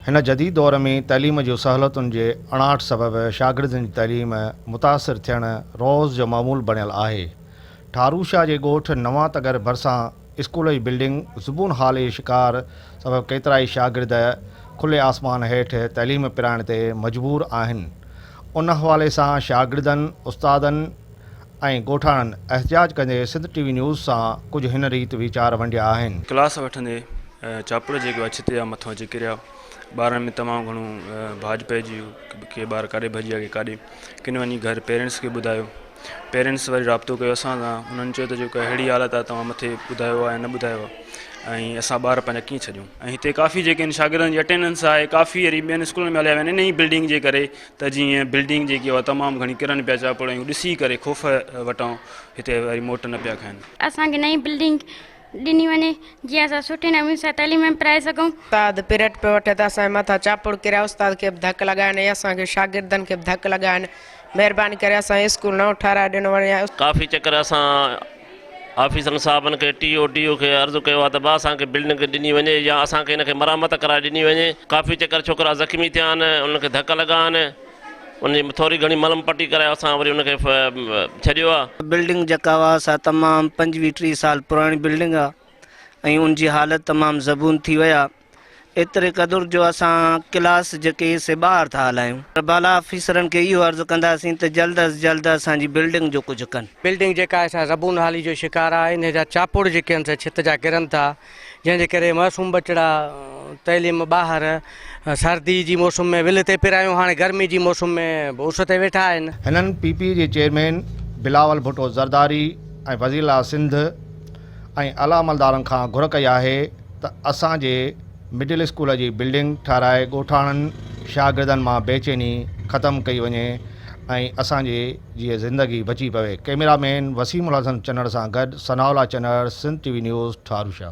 हिन जदीद दौर में तइलीम जूं सहूलियतुनि जे अणाट सबबि शागिर्दनि जी तइलीम मुतासिर थियण रोज़ जो मामूल बणियल आहे। ठारूशा जे ॻोठ नवां तगर भरिसां स्कूल जी बिल्डिंग ज़ुबून हाल जी शिकार सबबि केतिरा ई शागिर्द खुले आसमान हेठि तइलीम पिराइण ते मजबूर आहिनि। उन हवाले सां शागिर्दनि उस्तादनि ऐं ॻोठाणनि एहतिजाज कंदे सिंध टीवी न्यूज़ सां कुझु हिन रीति वीचार वंडिया आहिनि। क्लास वठंदे चापड़ जेको अछिते या मथां अची किरिया, ॿारनि में तमामु घणो भाॼ पइजी वियो। के ॿार काॾे भॼी विया, के काॾे किन वञी घर पेरेंट्स खे ॿुधायो। पेरेंट्स वरी राब्तो कयो असां सां, उन्हनि चयो त जेको अहिड़ी हालत आहे तव्हां मथे ॿुधायो आहे या न ॿुधायो आहे ऐं असां ॿार पंहिंजा कीअं छॾियूं। ऐं हिते काफ़ी जेके आहिनि शागिर्दनि जी अटेंडेंस आहे काफ़ी वरी ॿियनि स्कूलनि में हलिया विया आहिनि इन ई बिल्डिंग जे करे, त जीअं बिल्डिंग जेकी आहे तमामु घणी किरनि पिया चापड़, ऐं ॾिसी करे ख़ौफ़ वटां हिते वरी मोट न पिया खाइनि। असांखे नई बिल्डिंग ॾिनी वञे जीअं असां सुठे नमूने सां तइलीम पढ़ाए सघूं। उस्ताद पीरियड पे वठे त असांजे मथां चापड़ किरिया, उस्ताद खे बि धकु लॻाइनि ऐं असांखे शागिर्दनि खे बि धकु लॻाइनि। महिरबानी करे असांजे स्कूल नओं ठाराए ॾिनो वञे। काफ़ी चक्कर असां ऑफिसरनि साहबनि खे टीओ खे अर्ज़ु कयो आहे त भाउ असांखे बिल्डिंग ॾिनी वञे या असांखे हिनखे मरामत कराए ॾिनी वञे। काफ़ी चक्कर छोकिरा ज़ख़्मी थिया आहिनि, उनखे धक लॻा आहिनि, उनजी थोरी घणी मलम पटी कराए असां वरी उनखे छॾियो आहे। बिल्डिंग जेका हुआ सा तमामु 25-30 साल पुराणी बिल्डिंग आहे ऐं उनजी हालत तमामु ज़बून थी विया। एतिरे क़दुरु जो असां क्लास जेके से ॿाहिरि था हलायूं। बाला ऑफिसरनि खे इहो अर्ज़ु कंदासीं त जल्द अज़ जल्द असांजी बिल्डिंग जो कुझु कनि। बिल्डिंग जेका आहे ज़बून हाली जो शिकार आहे, इन जा चापड़ जेके आहिनि छित जा किरनि था, जंहिंजे करे मासूम बचड़ा तइलीम ॿाहिरि सर्दी जी मौसम में विल ते पिरायूं, हाणे गर्मी जी मौसम में उस ते वेठा आहिनि। हिननि पीपी जे चेयरमैन बिलावल भुट्टो ज़रदारी ऐं वज़ीर सिंध ऐं आला अमलदारनि खां घुर कई आहे त असांजे मिडिल स्कूल जी बिल्डिंग ठाराए ॻोठाणनि शागिर्दनि मां बेचैनी ख़तमु कई वञे ऐं असांजी जीअं ज़िंदगी बची पवे। कैमरामैन वसीम उल हसन चनड़ सां गॾु सनाउल्ला चनड़, सिंध टीवी न्यूज़, ठारूशा।